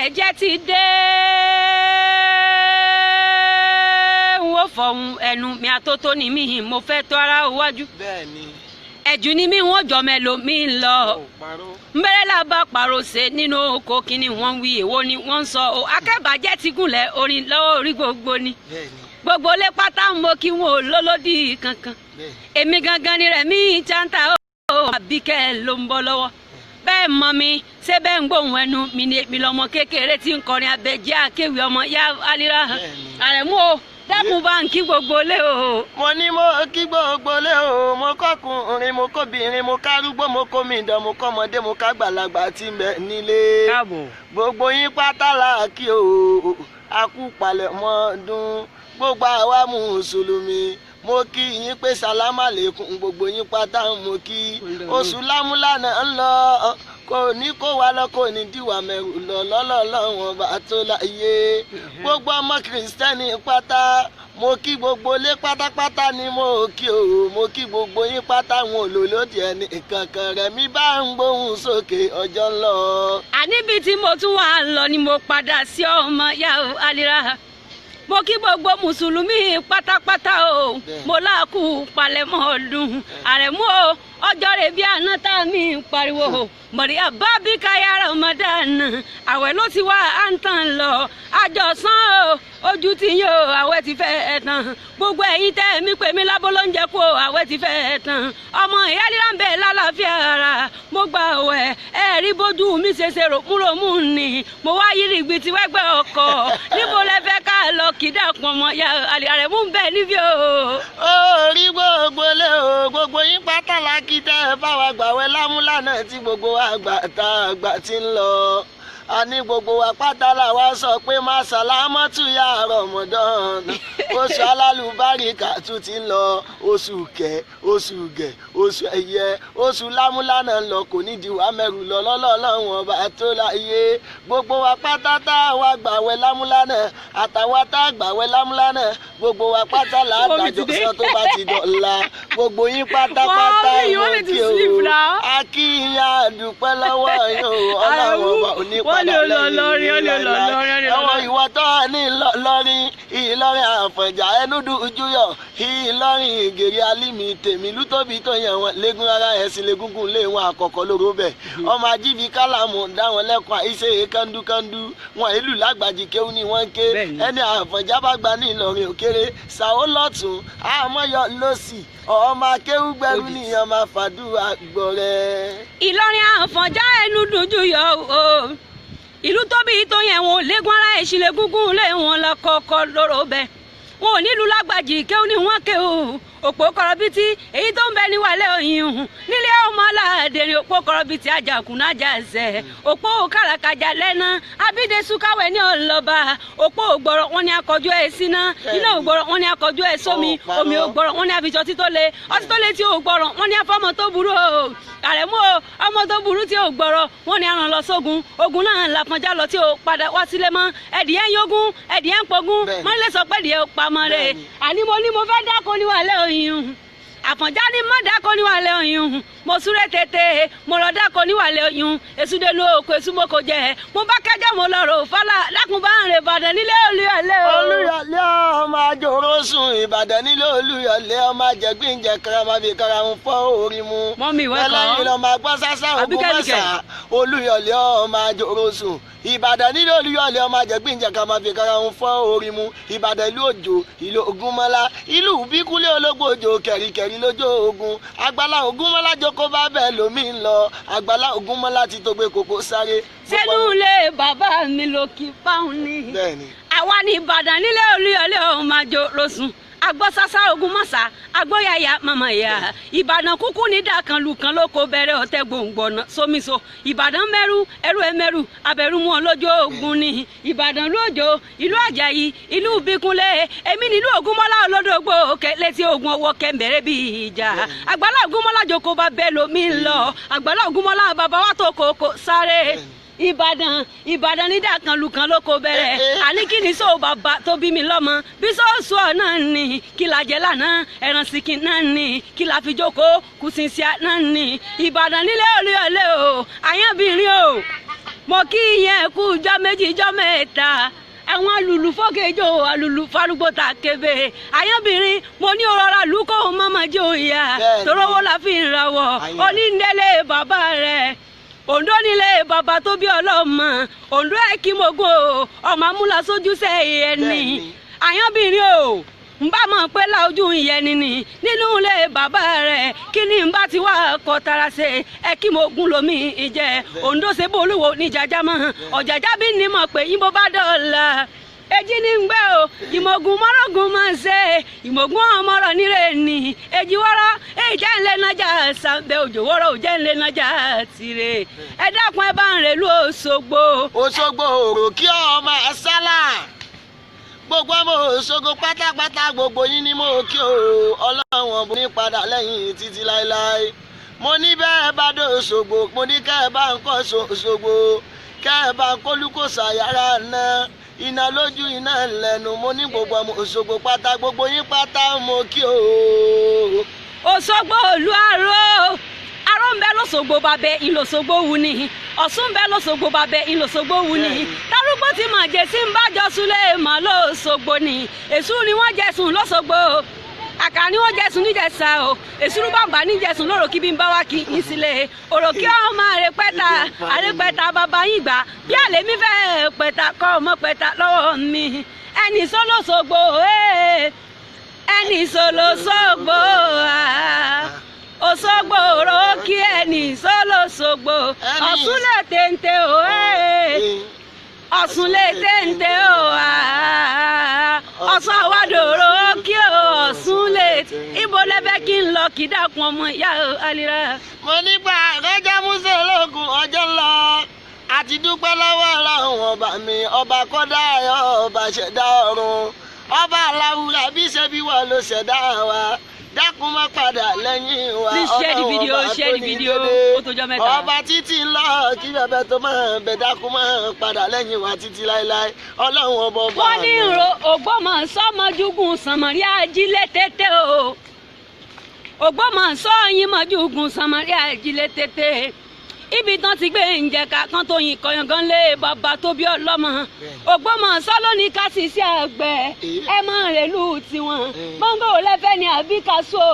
ẹ̀jẹ̀ ti dé wo fọ̀hún ẹnu mi àtótó ni mí mo fẹ́ tó ara wájú ẹ̀jú ni mí wọ́n jọ mẹ́lò mí lọ mbẹ́rẹ́ làbá pàrọ̀ṣe nínú oko kíní wọ́n wí èwo ni wọ́n sọ o akẹ́bàjẹ́ ti gúnlẹ̀ orin lọ́wọ́ orí gbogbo ni gbogbo lé pátá mo kí wọn ò lólódì kankan èmi gangan ni rẹ̀ mí janta o àbíkẹ́ ló ń bọ́ lọ́wọ́ bẹ́ẹ̀ mọ mi ṣé bẹ́ẹ̀ ń gbóhùn ẹnu mi ni èmi lọ́mọ kékeré tí ń kọrin abẹ́jẹ́ akéwì ọmọ yá alira àrẹ̀mú o dákun bá ń kí gbogbo lé o. mo ní mo kí gbogbo lé o mo kọkùnrin mo kóbìnrin mo kárúgbó mo kómi ìdán mo kọ́mọdé mo kágbàlagbà tí ń bẹ nílé gbogbo yín pátá là kí o akúpalẹ̀ mọ́ ọdún gbogbo àwa mùsùlùmí mo kí yín pé sálámà lẹ́kùn gbogbo yín pátá mo kí oṣù lámúlànà ń lọ kò ní kó wa lọ kò ní díwà mẹ́rù lọ lọ́lọ́lọ́wọ́n bá tó láyé gbogbo ọmọ kìrìsìtẹ́nì pátá mo kí gbogbo ilé pátápátá ni mo kí o mo kí gbogbo yín pátá wọn ò lò lóde ẹni kankan rẹ̀ mi bá ń gbóhùn sókè ọjọ́ lọ. àníbi tí mo tún wà lọ ni mo padà sí ọmọ yá o alira mo kí gbogbo mùsùlùmí pátápátá o mo láàkú palẹ̀mọ́ ọdún àrẹ̀mú o ọjọ́ rẹ̀ bí àná tá mi ń pariwo mọ̀ríà bábí káyà Ramadan àwẹ̀ ló ti wá à ń tàn lọ àjọsán o ojú ti yín o àwẹ̀ ti fẹ́ tán gbogbo ẹ̀yin tẹ́ mi pè mí lábọ́ ló ń jẹ́ kó àwẹ̀ ti fẹ́ tán ọmọ ìyá lílá ń bẹ lálàáfíà ara mo gba àwẹ̀ ẹ̀rí bójú mi ṣe ṣe ròmúròmú ni mo wá yírí ibi tí wẹ́gbẹ́ ọkọ̀ níbo lẹ fẹ́ ká lọ kí dàpọ̀ mọ́ ya àlẹ́ mú bẹ́ẹ̀ níbí o. orí gbogbo lé o gbogbo yín pátá la kí tẹ́ ẹ bá wa gbàwẹ̀ lámúlànà tí gbogbo wa gbà tá a gbà ti ń lọ a ní gbogbo wa pátá la wá sọ pé má sàlámọ́tù ya Ramadan oṣù alálùbáríkà tún ti ń lọ oṣù kẹ oṣù gẹ oṣù ẹyẹ oṣù lámúlànà lọ kò ní di wá mẹ́rù lọ lọ́lọ́lọ́wọ́n ọba tó láyé gbogbo wa pátá tá a wá gbàwẹ̀ lámúlànà àtàwọn tá a gbàwẹ̀ lámúlànà gbogbo wa pátá là á dájọ́ sọ tó bá ti dọ̀la gbogbo yín pátápátá ìwọ̀n kí o a kí yín àdúpẹ́ lọ́wọ́ yín o ọlọ́wọ́ ọba òní àwọn ìwọ tó ní Ìlọrin Ìlọrin Àfọ̀njá ẹnudù ojúyọ Ìlọrin Ìgèrè alímì tèmi lútóbi tó yẹ wọn lẹ́gùn rárá ẹ̀sìn lẹ́gùngùn lé wọn àkọ́kọ́ lóró bẹ̀ ọmọ ajíbi kálàmù dáwọn lẹ́kọ̀ọ́ àìṣe kándúkándú wọn ìlú lágbàjì kéwú ni wọ́n ké ẹni Àfọ̀njá bá gba ní Ìlọrin òkèrè sàó lọ́tún àmọ́yọ lọ́sì ọmọ akéwú gbẹrú nìyẹn máa fàdúrà gbọ̀rẹ́. Ìlọrin Àfọ̀njá ẹnu dojú yọ o ìlú tóbi tó yẹn wọn ò léegun ara ìṣìlẹ̀ gúngún lé wọn lọ kọ́kọ́ lóró bẹ́ẹ̀ wọn ò nílùú lágbàjì kéwú ni wọ́n ké o òpó kọrọbìtì èyí tó ń bẹ níwàlẹ̀ òyìn nílé ọmọ aládé ni òpó kọrọbìtì ajakunnájà ẹsẹ òpó kàràkàjà lẹ́nà abídé súkáwẹ̀ ní ọlọ́ba òpó ògbọ̀rọ̀ wọn ni akọjú ẹ̀ síná iná ògbọ̀rọ̀ wọn ni akọjú ẹ̀ sómi omi ògbọ̀rọ̀ wọn ni àfijọ́ ọtí tó le tí ògbọ̀rọ̀ wọn ni afọ́mọ tó burú o àrẹ̀mú o ọmọ tó burú tí ògbọ̀rọ̀ wọn ni aràn lọ sógun ogun náà làpọ̀njá lọ tí ò padà wá sílé mọ́ ẹ̀dìyẹ ń yógun ẹ̀dìyẹ ń pogun mọ́lẹ́ sọ pé ẹ̀dìyẹ pamọ́ rẹ̀ àní mo fẹ́ dákọ̀ níwàlẹ̀ òyìn Àfọ̀njá ni má dákọ̀ níwàlẹ̀ òyìn mo súré tètè mo lọ dákọ̀ níwàlẹ̀ òyìn èsúdé ló kó èsú mo kò jẹ mo bá kẹjọ mo lọ rò fọlá lákùn bá ń rè Ìbàdàn nílé Olúyọ̀lé o. Olúyọ̀lé ọmọ àjòrò sùn Ìbàdàn nílé Olúyọ̀lé ọmọ àjẹgbìnjẹ karama fi karahun fọ́ orí mu ẹlẹ́yin lọ́mọ agbọ́n sásá ogun mẹ́sà Olúyọ̀lé ọmọ àjòrò sùn Ìbàdàn nílé Olúyọ̀lé ọmọ àjẹgbìnjẹ karama fi karahun fọ́ orí mu Ìbàdàn ìlú òjò ìlú Ògúnmọ́lá ìlú bíkúlé ológbòjò kẹ̀ríkẹ̀rí lójó ogun Àgbàlá Ògúnmọ́lá jókòó bá bẹ́ẹ̀ lómi ń lọ Àgbàlá Ògúnmọ́lá ti tó gbé kókó sáré. sẹ́nu ilé bàbá mi ló kí fáwọn ní àwa ní Ìbàdàn nílé Olúyọ̀lé ọmọ àjòrò sùn agbọ́ sásá ogun mọ́sá agbọ́ yàyà màmá yà Ìbàdàn kúkú ní dàkan lùkan lóko bẹ̀rẹ̀ ọ̀tẹ̀ gbòǹgbọ̀nà sómiso Ìbàdàn mẹ́rù ẹrú ẹmẹ́rù abẹ́rù wọn lójó ogun ni Ìbàdàn lójó ìlú Àjàyí ìlú Bíkúnlé èmi nílùú Ògúnmọ́lá olódògbò létí ogun ọwọ́ kẹ́mbẹ̀rẹ̀ bí ìjà Àgbàlá Ògúnmọ́lá jókòó bá bẹ́ẹ̀ lómi ń lọ Àgbàlá Ògúnmọ́lá bàbá wa tó kókó sáré Ìbàdàn ní dàkan lùkan lóko bẹ̀rẹ̀ àní kí ni sóò bàbá tó bí mi lọ́mọ bí sóòsù ọ̀ náà ní kí la jẹ lánàá ẹran sìnkìn náà ní kí la fi jókòó kùsìnsìá náà ní Ìbàdàn nílé Olúyọ̀lé o àyànbìnrin o mo kí yẹn kú jọ́ méjì jọ́ mẹ́ta àwọn alùlù fọ́gẹ́jọ́ alùlù farúgbó ta kébé àyànbìnrin mo ní òrọ̀rà lùkọ́ mọ́mọ́ jẹ́ òyà torówó la fi ń rawọ́ oníndélé bàbá rẹ̀ Ondo nílé bàbá tó bí ọlọ́mọ Ondo ẹ̀kímogún ọmọ amúlá sójú sẹ́yìn ẹni àyànbìnrin o n bá mọ̀ pé láojú ìyẹn ni nínú ilé bàbá rẹ̀ kí ni n bá ti wá kọ tara ṣe ẹ̀kímogún lomi ìjẹ́ Ondo ṣe bó olúwo ní jàjà mọ́ ọ̀jàjà bí ní mọ̀ pé yín bó bá dọ̀la èjì ní ń gbé o ìmọ̀gùn mọ́rọ̀gùn máa ń ṣe ìmọ̀gùn ọmọrọ̀ nílé ni èjì wọ́rọ̀ èjẹ́ ńlẹ̀ nájà sàbẹ̀ òjò wọ́rọ̀ òjẹ́ ńlẹ̀ nájà tìrẹ ẹ dákun ẹ bá ń rèlú Òṣogbo. Òṣogbo òrò kí ọmọ sálà gbogbo ọmọ Òṣogbo pátápátá gbogbo yín ni mo kí o Ọlọ́run ọ̀bùn ní padà lẹ́yìn títí láéláé mo ní bẹ́ẹ̀ bá dé Òṣogbo mo ní kẹ́ ẹ bá ń kọ́ Òṣogbo kẹ́ ẹ bá ń kólúkòsà yàrá náà iná lójú iná lẹ́nu mo ní gbogbo ọmọ Òṣogbo pátá gbogbo yín pátá mo kí o. Òṣogbo òlu aró ń bẹ lọ́sọ̀gbò bàbẹ ìlòṣogbo wù ní Ọ̀ṣun ń bẹ lọ́sọ̀gbò bàbẹ ìlòṣogbo wù ní darúgbó tí mà jẹ sí ń bájọ súlẹ̀ mà lọ́sọ̀gbò ní èṣù ni wọ́n jẹ sùn lọ́sọ̀gbò àkà ni wọ́n jẹ sùn níjẹ̀ṣà o èṣù bàbá níjẹ̀sùn lóró kí bí ń bá wá kí n sílẹ̀ òròkí ọmọ àrèpẹ̀tà bàbá yìí gbà bí àlè mi fẹ́ pẹ̀tà kọ́ ọmọ pẹ̀tà lọ́wọ́ mi ẹni sọ́lọ́sọ̀gbò ẹni sọ́lọ́sọ̀gbò Òṣogbo òròkí ẹni sọ́lọ́sọ̀gbò Ọ̀ṣun lè téńté o Ọ̀ṣun lè téńté o Ọ̀ṣun àwàdòrò kí o Ọ̀ṣun lè ibo lẹ́fẹ́ kí n lọ kí dákun ọmọ ìyá Alira. mo nígbà rẹ́jà músẹ́ ológun ọjọ́ lọ àti dúpẹ́ lọ́wọ́ Ọlọ́run ọba mi ọba kọ́dá ayọ̀ ọba ṣẹ̀dá ọ̀run ọba aláwùrà bí ṣe bí wọ́n ló ṣẹ̀dá wa dákun má padà lẹ́yìn wa ọba títí lọ kí bẹbẹ tó máa bẹ dákun má padà lẹ́yìn wa títí láéláé Ọlọ́run ọba ọba. wọ́n ní Ògbómọ̀ṣọ́ mọ́júgùn Sànmọ́rí ajílẹ̀ tètè o Ògbómọ̀ṣọ́ yín mọ́júgùn Sànmọ́rí ajílẹ̀ tètè ibi tán ti gbé ǹjẹ̀ka kan tó yin kọ̀yọ̀ngàn lé bàbá tó bí ọlọ́mọ Ògbómọ̀ṣọ́ ló ní ká sì sí àgbẹ̀ ẹ mọ̀ rèlú tiwọn mọ́ngò lẹ́fẹ́ ni àbí kaṣó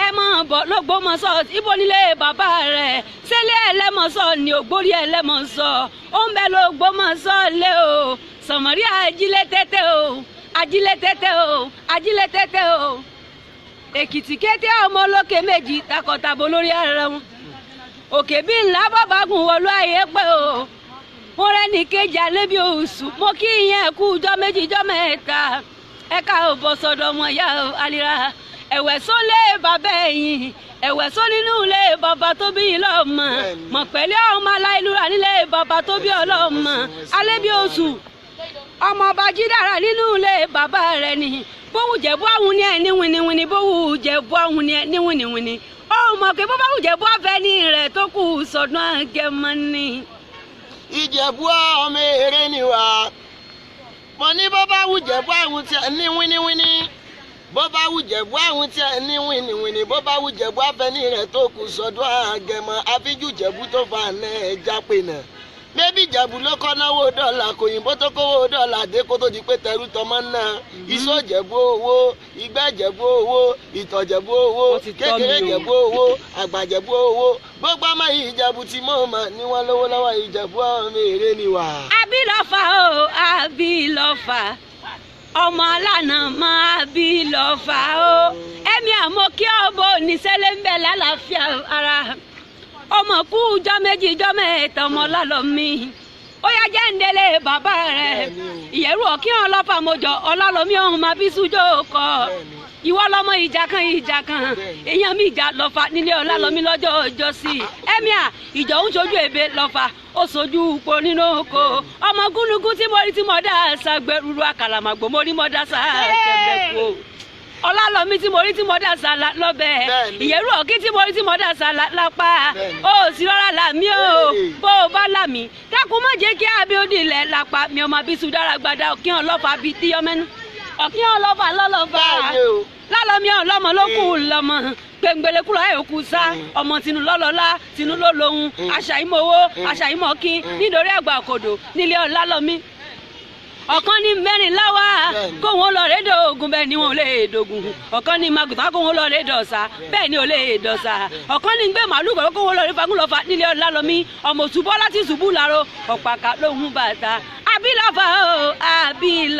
ẹ mọ̀ bọ̀ l'Ògbómọ̀ṣọ́ ibo nílé bàbá rẹ̀ sílé Ẹlẹ́mọ̀ṣọ́ ni ògbórí Ẹlẹ́mọ̀ṣọ́ ó ń bẹ l'Ògbómọ̀ṣọ́ lé o Sànmọ́rí ajílẹ̀ tètè o ajílẹ̀ tètè o ajílẹ̀ tètè o Èkìtì kété ọmọ olókè méjì takọ̀tàbó lórí ara wọn òkè bí ńlá bàbá gùn wọlú ayé pé o mo rẹ́ni kejì alẹ́ bí oṣù mo kí ìyẹn kú jọ́ méjì jọ́ mẹ́ta ẹ̀ka ò bọ́ sọ́dọ̀ ọmọ ìyá Alira ẹ̀wẹ̀ só lé bàbá ẹ̀yìn ẹ̀wẹ̀ só nínú ilé bàbá tó bí yín lọ́mọ mọ̀ pẹ̀lú ọmọ aláìlúra nílé bàbá tó bí ọlọ́mọ alẹ́ bí oṣù ọmọ ọba jídára nínú ilé bàbá rẹ̀ ni bówù jẹ̀bú àwọn ní ẹ̀ ní winiwini bówù jẹ̀bú àwọn ní ẹ̀ ní winiwini ó mọ̀ pé bó bá wù jẹ̀bú ọ̀fẹ́ ní rẹ̀ tó kù sọ̀dún Àgẹ̀mọ ni. Ìjẹ̀bú ọmọ èrè ni wà mo ní bó bá wù jẹ̀bú àwọn tí ẹ̀ ní wíníwíní bó bá wù jẹ̀bú àwọn tí ẹ̀ ní wíníwíní bó bá wù jẹ̀bú ọ̀fẹ́ ní rẹ̀ tó kù sọ̀dún Àgẹ̀mọ àfijù jẹ̀bú tó fà ní ẹja pè náà bébí Ìjẹ̀bú ló kọ́ náwó dọ́là kòyìnbó tó kówó dọ́là dé kó tó di pé tẹrú tọmọ náà iṣó Ìjẹ̀bú owó igbá Ìjẹ̀bú owó ìtọ̀ Ìjẹ̀bú owó kékeré Ìjẹ̀bú owó àgbà Ìjẹ̀bú owó gbogbo ọmọ yìí Ìjẹ̀bú tí mo mọ̀ ní wọ́n lówó lọ́wọ́ Ìjẹ̀bú ọmọ èrè ni wà. Abilọ́fà o Abilọ́fà ọmọ alánà máa Abilọ́fà o ẹ̀mí àmọ́ kí ọ̀bọ níṣẹ́lẹ̀ ń bẹ̀ lálàáfíà ara ọmọ kú jọ́ méjì jọ́ mẹ́ta ọmọ Ọlálọ́mí ó yá jẹ́ ń délé bàbá rẹ̀ ìyẹ̀rù ọ̀kí ọlọ́fà mọ́jọ Ọlálọ́mí ọ̀hún máa bí sújó kọ ìwọ lọmọ ìjà kan èèyàn mi ìjà lọ́fà nílé Ọlálọ́mí lọ́jọ́ ọjọ́ sí ẹ̀míà ìjọ ń ṣojú èbè lọ́fà ó ṣojú po nínú oko ọmọ gúnugún tí mo rí tí mo dá ṣàgbẹ̀rúru àkàlàmàgbò mo rí mo dá ṣàgbẹ̀kú Ọlálọ́mí tí mo rí tí mo dà sá lọ́bẹ̀ ìyẹ̀rù ọ̀kí tí mo rí tí mo dà sá lápá ó sì rọra làmí o bó o bá làmí dákun má jẹ́ kí abíọ́dì lẹ̀ lápá mi ọmọ abisu dára gbada ọ̀kí ọlọ́fà bíi tíyọ́mẹ́nu ọ̀kí ọlọ́fà lọ́lọ́fà Lálọ́mí ọlọ́mọ ló kù lọ́mọ gbẹngbẹlẹkùlọ ẹ òkú sá ọmọ tinú lọlọlá tinú ló lóhun aṣàìmọwó aṣàìmọkín nítorí àgbà òkòdò nílé ọlá lọmí ọ̀kan ní mẹ́rìnlá wá kóhun lọ rédò ogun bẹ́ẹ̀ ni wọn ò lè dògùn ọ̀kan ní magùtà kóhun lọ rédò ọ̀sà bẹ́ẹ̀ ni ò lè dọ̀sà ọ̀kan ní gbé màálù kọ̀ọ̀kan kóhun lọ rí fagúnlọ́fà nílé ọlá lọmí ọmọ òṣùbọ́ láti ṣubú làró ọ̀pàkà lóhun bàtà àbílàfà o àbílà.